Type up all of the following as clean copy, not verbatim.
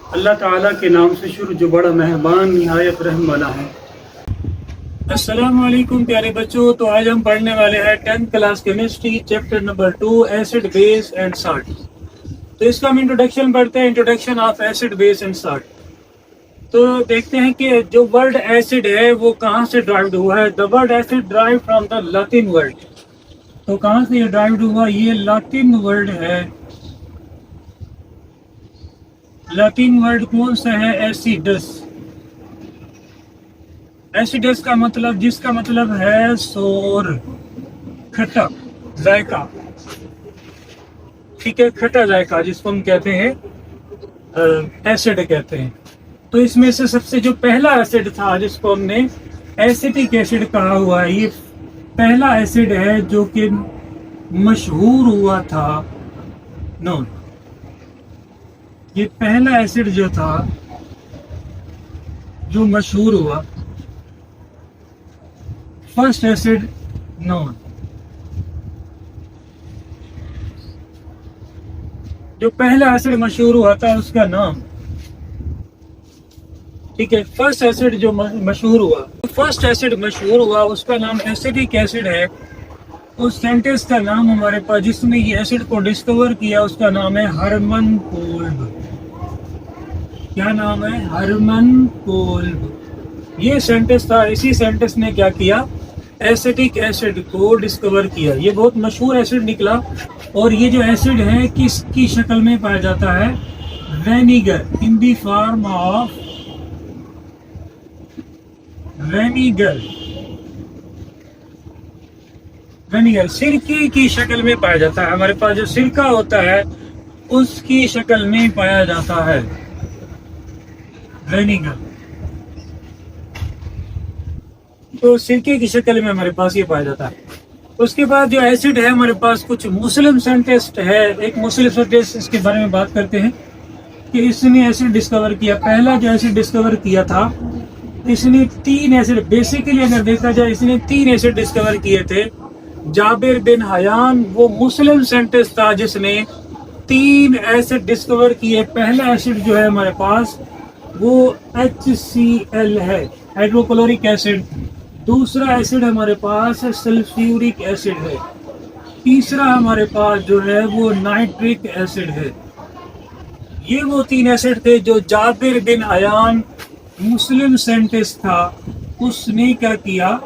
अल्लाह ताला के नाम से शुरू जो बड़ा मेहरबान निहायत रहम वाला है। अस्सलाम वालेकुम प्यारे बच्चों। तो आज हम पढ़ने वाले हैं 10th class chemistry chapter number 2 acid base and salt. तो इसका हम इंट्रोडक्शन पढ़ते हैं, introduction of acid base and salt. तो देखते हैं कि जो वर्ड एसिड है वो कहाँ से ड्राइव्ड हुआ है। The word acid drive from the Latin word. तो कहाँ से ये ड्राइव्ड हुआ, ये लैटिन वर्ड है। लैटिन वर्ड कौन सा है? एसिडस। एसिडस का मतलब, जिसका मतलब है सोर, खट्टा जायका। ठीक है, खट्टा जायका जिसको हम कहते हैं एसिड कहते हैं। तो इसमें से सबसे जो पहला एसिड था जिसको हमने एसिटिक एसिड कहा हुआ है, ये पहला एसिड है जो कि मशहूर हुआ था। नो, ये पहला एसिड जो था जो मशहूर हुआ, फर्स्ट एसिड नोन। जो पहला एसिड मशहूर हुआ था उसका नाम, ठीक है, फर्स्ट एसिड जो मशहूर हुआ, फर्स्ट एसिड मशहूर हुआ उसका नाम एसिटिक एसिड है। उस साइंटिस्ट का नाम हमारे पास जिसने ये एसिड को डिस्कवर किया उसका नाम है हरमन कोल्ब। क्या नाम है? हरमन कोल्ब। ये साइंटिस्ट था, इसी साइंटिस्ट ने क्या किया, एसिटिक एसिड को डिस्कवर किया। ये बहुत मशहूर एसिड निकला। और ये जो एसिड है किसकी शक्ल में पाया जाता है? Vinegar, in the form of vinegar. Vinegar सिरके की शक्ल में पाया जाता है। हमारे पास जो सिरका होता है उसकी शक्ल में पाया जाता है वेनिगर। तो सिरके की शक्ल में हमारे पास ये पाया जाता है। उसके बाद जो एसिड है हमारे पास, कुछ मुस्लिम साइंटिस्ट है, एक मुस्लिम साइंटिस्ट इसके बारे में बात करते हैं कि इसने एसिड डिस्कवर किया। पहला जो एसिड डिस्कवर किया था इसने 3 एसिड, बेसिकली अगर देखा जाए इसने 3 एसिड डिस्कवर किए थे। जाबिर बिन हयान वो मुस्लिम साइंटिस्ट था जिसने 3 एसिड डिस्कवर किए। पहला एसिड जो है हमारे पास वो HCl है, हाइड्रोक्लोरिक एसिड। दूसरा एसिड हमारे पास सल्फ्यूरिक एसिड है। तीसरा हमारे पास जो है वो नाइट्रिक एसिड है। ये वो 3 एसिड थे जो Jabir bin Hayyan Muslim scientist था उसने क्या किया,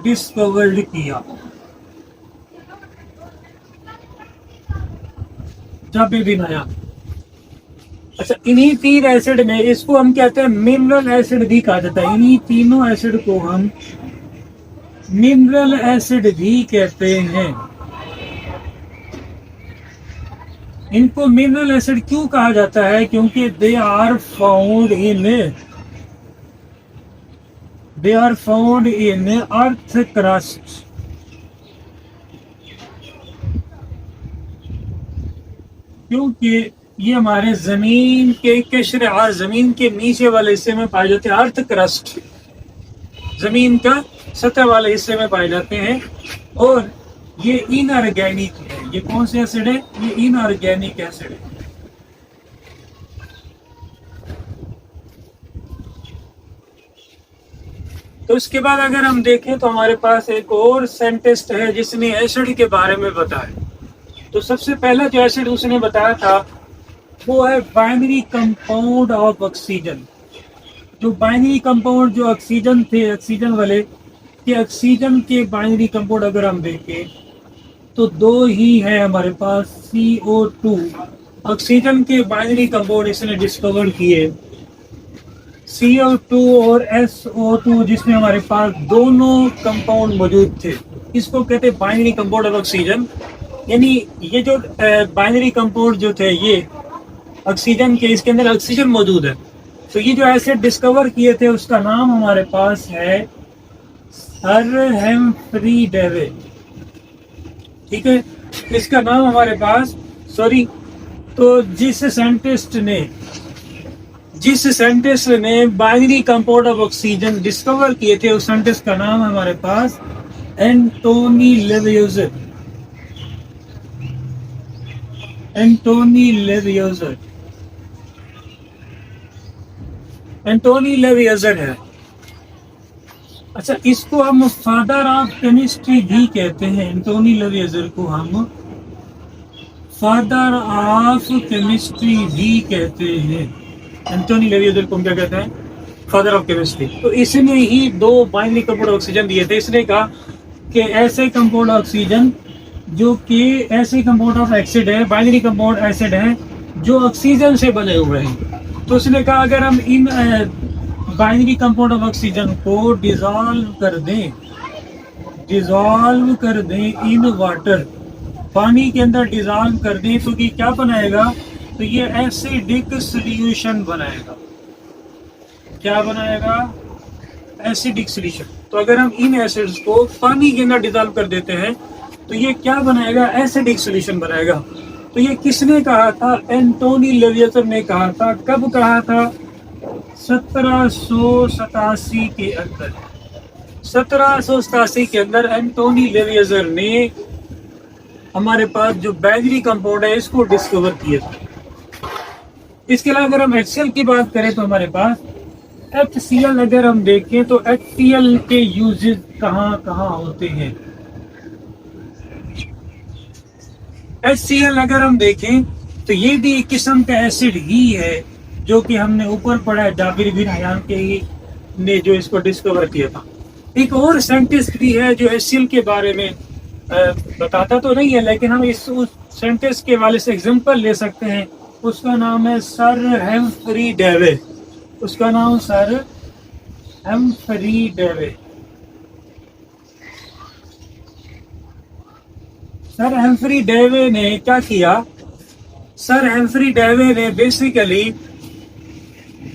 डिस्कवर्ड किया। Jabir bin Hayyan. अच्छा, इन्हीं 3 एसिड में, इसको हम कहते हैं मिनरल एसिड भी कहा जाता है। इन्हीं तीनों एसिड को हम मिनरल एसिड भी कहते हैं। इनको मिनरल एसिड क्यों कहा जाता है? क्योंकि they are found in earth crust. क्योंकि ये हमारे जमीन के किश्र और जमीन के नीचे वाले हिस्से में पाए जाते हैं। अर्थ क्रस्ट जमीन का सतह वाले हिस्से में पाए जाते हैं। और ये इनऑर्गेनिक है। ये कौन से एसिड है? ये इनऑर्गेनिक एसिड है। तो इसके बाद अगर हम देखें तो हमारे पास एक और साइंटिस्ट है जिसने एसिड के बारे में बताया। तो सबसे पहला जो एसिड उसने बताया था वो है बाइनरी कंपाउंड ऑफ ऑक्सीजन। जो बाइनरी कंपाउंड जो ऑक्सीजन थे, ऑक्सीजन वाले के, ऑक्सीजन के बाइनरी कंपाउंड अगर हम देखें तो 2 ही है हमारे पास, CO2। ऑक्सीजन के बाइनरी कंपाउंड इसने डिस्कवर किए, CO2 और SO2, जिसमें हमारे पास दोनों कंपाउंड मौजूद थे। इसको कहते हैं बाइनरी कंपाउंड ऑफ ऑक्सीजन। यानी ये जो बाइनरी कंपाउंड जो थे ये ऑक्सीजन के, इसके अंदर ऑक्सीजन मौजूद है। तो ये जो एसिड डिस्कवर किए थे उसका नाम हमारे पास है सर हेम्फ्री डेविड। ठीक है, इसका नाम हमारे पास, तो जिस साइंटिस्ट ने binary compound of oxygen discover किए थे उस साइंटिस्ट का नाम हमारे पास एंटोनी लेवियोजर। एंटोनी लेवियोजर। एंटोनी लेविएजर है। अच्छा, इसको हम फादर ऑफ केमिस्ट्री भी कहते हैं। एंटोनी लेविएजर को हम फादर ऑफ केमिस्ट्री भी कहते हैं। एंटोनी लेविएजर को हम क्या कहते हैं? Father of chemistry. तो इसने ही 2 बाइनरी कंपाउंड ऑक्सीजन दिए थे। इसने कहा कि ऐसे कंपाउंड ऑक्सीजन जो कि ऐसे कंपाउंड ऑफ एसिड है, बाइनरी कंपाउंड एसिड है जो ऑक्सीजन से बने हुए हैं। तो उसने कहा अगर हम in binary compound of oxygen को डिसॉल्व कर दें इन वाटर, पानी के अंदर डिसॉल्व कर दें, तो ये क्या बनाएगा? तो ये एसिडिक सॉल्यूशन बनाएगा। क्या बनाएगा? Acidic solution. तो अगर हम इन एसिड्स को पानी के अंदर डिसॉल्व कर देते हैं तो ये क्या बनाएगा? एसिडिक सॉल्यूशन बनाएगा। तो ये किसने कहा था? एंटोनी लेविएजर ने कहा था। कब कहा था? 1787 के अंदर। 1787 के अंदर एंटोनी लेविएजर ने हमारे पास जो बाइनरी कंपाउंड है इसको डिस्कवर किया था। इसके अलावा अगर हम HCl की बात करें तो हमारे पास HCl अगर हम देखें तो HCl के यूजेस कहाँ कहाँ होते हैं? HCl अगर हम देखें तो ये भी एक किस्म का एसिड ही है जो कि हमने ऊपर पढ़ा है, जाबिर बिन हयान के ही ने जो इसको डिस्कवर किया था। एक और साइंटिस्ट भी है जो HCl के बारे में बताता तो नहीं है, लेकिन हम इस उस साइंटिस्ट के वाले से एग्जांपल ले सकते हैं। उसका नाम है सर हेम्फ्री डेवे। उसका नाम सर हेम्फ्री डेवे। सर हेम्फ्री डेवे ने क्या किया? सर हेम्फ्री डेवे ने बेसिकली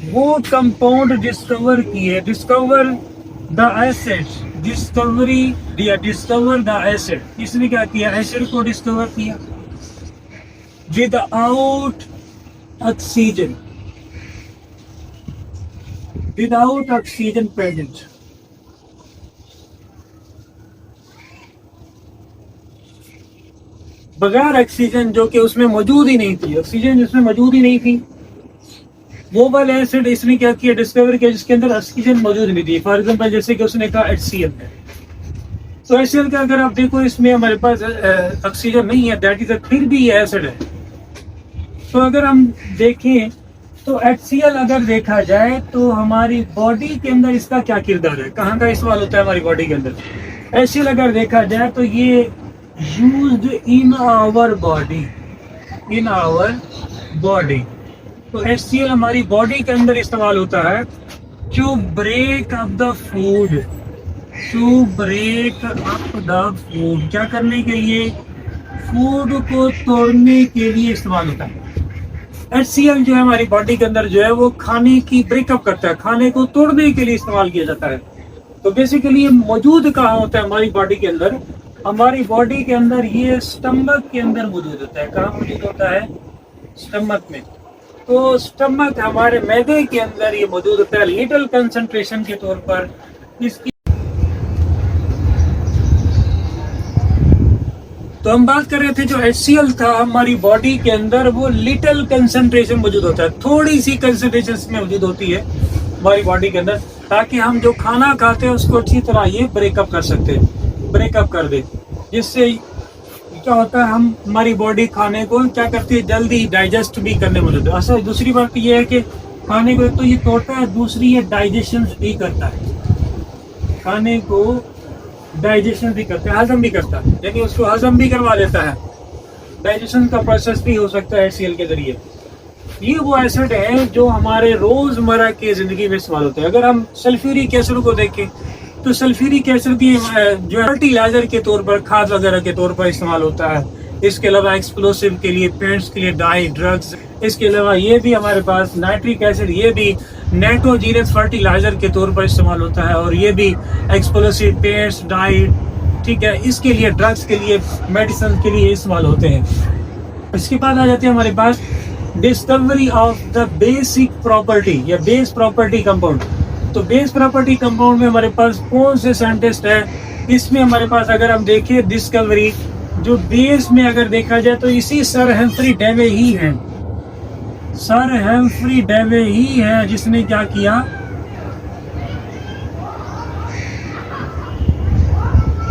वो कंपाउंड डिस्कवर किए, डिस्कवर द एसिड। इसने क्या किया? एसिड को डिस्कवर किया विदाउट ऑक्सीजन प्रेजेंट। बगैर ऑक्सीजन, जो कि उसमें मौजूद ही नहीं थी, ऑक्सीजन जिसमें मौजूद ही नहीं थी, वो वाला एसिड इसने क्या किया? डिस्कवर किया जिसके अंदर ऑक्सीजन मौजूद नहीं थी। फॉर एग्जांपल जैसे कि उसने कहा HCl है। तो HCl का अगर आप देखो इसमें हमारे पास ऑक्सीजन नहीं है, दैट इज फिर भी ये एसिड है। तो अगर हम देखें तो HCl अगर देखा जाए तो हमारी बॉडी के अंदर इसका क्या किरदार है? कहाँ का इस्तेमाल होता है हमारी बॉडी के अंदर? HCl अगर देखा जाए तो ये यूज्ड इन आवर बॉडी। तो HCl हमारी बॉडी के अंदर इस्तेमाल होता है to break up the food. क्या करने के लिए? फूड को तोड़ने के लिए इस्तेमाल होता है। HCl जो है हमारी बॉडी के अंदर जो है वो खाने की ब्रेकअप करता है, खाने को तोड़ने के लिए इस्तेमाल किया जाता है। तो बेसिकली ये मौजूद कहाँ होता है हमारी बॉडी के अंदर? हमारी बॉडी के अंदर ये स्टमक के अंदर मौजूद होता है। कहाँ मौजूद होता है? स्टमक में। तो स्टमक हमारे मैदे के अंदर ये मौजूद होता है लिटिल कंसंट्रेशन के तौर पर। इसकी तो हम बात कर रहे थे जो HCl था हमारी बॉडी के अंदर वो लिटिल कंसंट्रेशन मौजूद होता है, थोड़ी सी कंसंट्रेशन में मौजूद होती है हमारी बॉडी के अंदर, ताकि हम जो खाना खाते हैं उसको अच्छी तरह ये ब्रेकअप कर दे। जिससे क्या होता है, हम हमारी बॉडी खाने को क्या करती है? जल्दी डाइजेस्ट भी करने में मदद। अच्छा, दूसरी बात ये है कि खाने को तो ये तोड़ता है, दूसरी ये डाइजेशन भी करता है। खाने को डाइजेशन भी करता है, हजम भी करता है, यानी उसको हजम भी करवा देता है। डाइजेशन का प्रोसेस भी हो सकता है HCl के जरिए। ये वो एसिड है जो हमारे रोजमर्रा की जिंदगी में इस्तेमाल होते हैं। अगर हम सल्फ्यूरिक एसिड को देखें तो सल्फ्यूरिक एसिड भी जो फर्टिलाइजर के तौर पर, खाद वगैरह के तौर पर इस्तेमाल होता है। इसके अलावा एक्सप्लोसिव के लिए, पेंट्स के लिए, डाई, ड्रग्स। इसके अलावा ये भी हमारे पास नाइट्रिक एसिड, ये भी नाइट्रोजीनस फर्टिलाइजर के तौर पर इस्तेमाल होता है, और ये भी एक्सप्लोसिव, पेंट्स, डाई, ठीक है, इसके लिए, ड्रग्स के लिए, मेडिसिन के लिए इस्तेमाल होते हैं। इसके बाद आ जाते हैं हमारे पास discovery of the basic property या बेस प्रॉपर्टी कंपाउंड। तो बेस प्रॉपर्टी कंपाउंड में हमारे पास कौन से साइंटिस्ट है? इसमें हमारे पास अगर हम देखें डिस्कवरी जो बेस में अगर देखा जाए तो इसी सर हेम्फ्री डेवे ही हैं। सर हेम्फ्री डेवे ही है जिसने क्या किया,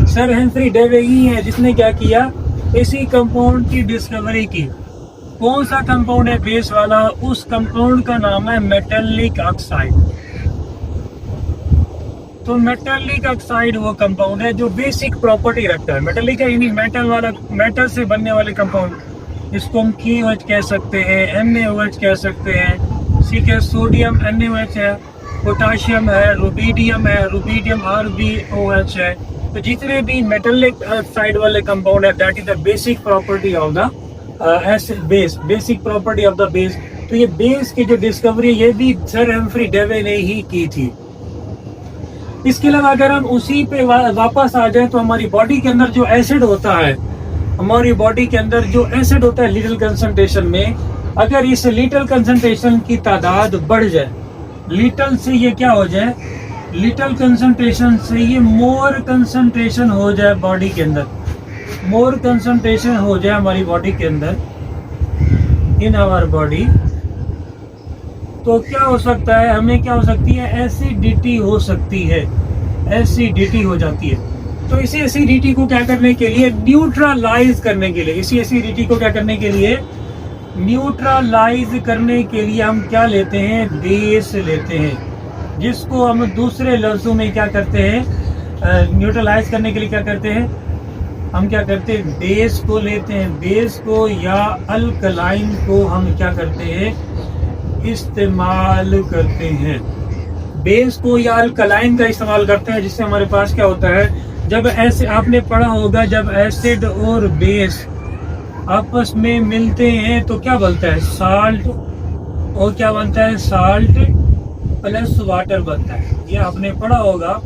सर हेम्फ्री डेवे ही है जिसने क्या किया, इसी कंपाउंड की डिस्कवरी की। कौन सा कंपाउंड है बेस वाला, उस कंपाउंड का नाम है मेटालिक ऑक्साइड। तो मेटालिक ऑक्साइड वो कंपाउंड है जो बेसिक प्रॉपर्टी रखता है। मेटालिक है यानी मेटल वाला, मेटल से बनने वाले कंपाउंड। इसको हम KOH कह सकते हैं, NaOH कह सकते हैं, ठीक है, सोडियम NaOH है, पोटाशियम है, रुबीडियम है, रुबीडियम RbOH है। तो जितने भी मेटालिक ऑक्साइड वाले कंपाउंड है, that is the basic property of the acid base, basic property of the base. तो ये बेस की जो डिस्कवरी ये भी सर हेम्फ्री डेवे ने ही की थी। इसके अलावा अगर हम उसी पे वापस आ जाए तो हमारी बॉडी के अंदर जो एसिड होता है, हमारी बॉडी के अंदर जो एसिड होता है लिटिल कंसंट्रेशन में, अगर इस लिटिल कंसंट्रेशन की तादाद बढ़ जाए, लिटिल से ये क्या हो जाए, लिटिल कंसंट्रेशन से ये मोर कंसंट्रेशन हो जाए बॉडी के अंदर, मोर कंसंट्रेशन हो जाए हमारी बॉडी के अंदर, इन आवर बॉडी, तो क्या हो सकता है, हमें क्या हो सकती है, एसिडिटी हो सकती है, एसिडिटी हो जाती है। तो इसी एसिडिटी को क्या करने के लिए, न्यूट्रलाइज करने के लिए, इसी एसिडिटी को क्या करने के लिए, न्यूट्रलाइज करने के लिए हम क्या लेते हैं, बेस लेते हैं, जिसको हम दूसरे लफ्जों में क्या करते हैं, न्यूट्रलाइज करने के लिए क्या करते हैं, हम क्या करते हैं, बेस को लेते हैं, बेस को या अल्कलाइन को हम क्या करते हैं, इस्तेमाल करते हैं, बेस को या अल्कलाइन का इस्तेमाल करते हैं, जिससे हमारे पास क्या होता है, जब ऐसे आपने पढ़ा होगा, जब एसिड और बेस आपस में मिलते हैं तो क्या बनता है, साल्ट, और क्या बनता है, साल्ट प्लस वाटर बनता है। ये आपने पढ़ा होगा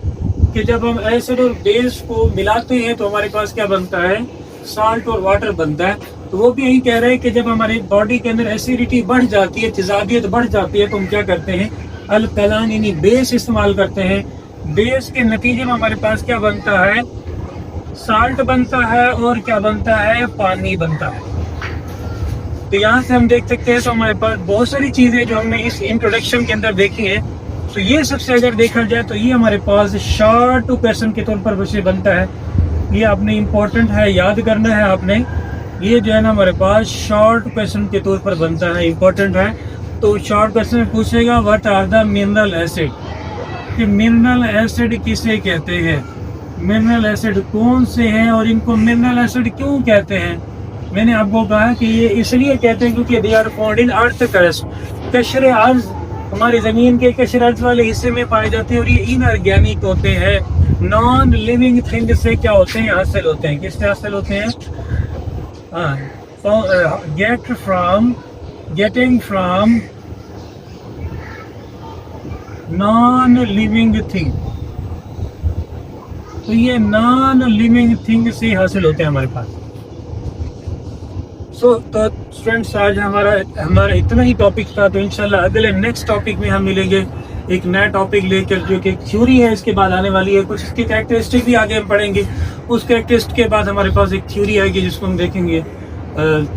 कि जब हम एसिड और बेस को मिलाते हैं तो हमारे पास क्या बनता है, साल्ट और वाटर बनता है। तो वो भी यही कह रहे हैं कि जब हमारी बॉडी के अंदर एसिडिटी बढ़ जाती है, तेजाबियत बढ़ जाती है, तो हम क्या करते हैं, अल्कलाइन यानी बेस इस्तेमाल करते हैं। बेस के नतीजे में हमारे पास क्या बनता है, साल्ट बनता है, और क्या बनता है, पानी बनता है। तो यहाँ से हम देख सकते हैं तो हमारे पास बहुत सारी चीजें जो हमने इस इंट्रोडक्शन के अंदर देखी है, तो ये सबसे अगर देखा जाए तो ये हमारे पास शॉर्ट क्वेश्चन के तौर पर विषय बनता है। ये आपने इम्पोर्टेंट है, याद करना है आपने, ये जो है ना हमारे पास शॉर्ट क्वेश्चन के तौर पर बनता है, इम्पोर्टेंट है। तो शॉर्ट क्वेश्चन पूछेगा what are the mineral acid, कि मिनरल एसिड किसे कहते हैं, मिनरल एसिड कौन से हैं, और इनको मिनरल एसिड क्यों कहते हैं। मैंने आपको कहा कि ये इसलिए कहते हैं क्योंकि they are found in earth crust, कशर अर्ज, हमारी ज़मीन के कशर अर्ज वाले हिस्से में पाए जाते हैं, और ये इनऑर्गेनिक होते हैं, नॉन लिविंग थिंग से क्या होते हैं, हासिल होते हैं। किससे हासिल होते हैं, getting from non living thing. तो ये नॉन लिविंग थिंग से हासिल होते हैं हमारे पास। तो स्टूडेंट्स आज हमारा इतना ही टॉपिक था। तो इंशाल्लाह अगले नेक्स्ट टॉपिक में हम मिलेंगे एक नया टॉपिक लेकर, जो कि थ्योरी है, इसके बाद आने वाली है। कुछ इसकी कैरेक्टरिस्टिक भी आगे हम पढ़ेंगे। उस कैरेक्टरिस्टिक के बाद हमारे पास एक थ्योरी आएगी जिसको हम देखेंगे।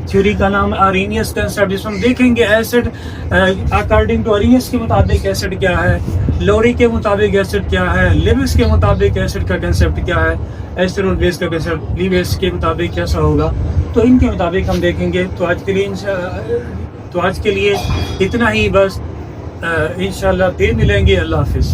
थ्योरी का नाम अरेनियस कंसेप्ट, जिसमें हम देखेंगे एसिड अकॉर्डिंग टू अरेनियस के मुताबिक एसिड क्या है, लोरी के मुताबिक एसिड क्या है, लिविस के मुताबिक एसिड का कंसेप्ट क्या है, एसिड और बेस का कंसेप्ट लिविस के मुताबिक कैसा होगा। तो इनके मुताबिक हम देखेंगे। तो आज के लिए इतना ही बस। इंशाल्लाह फिर मिलेंगे। अल्लाह हाफिज़।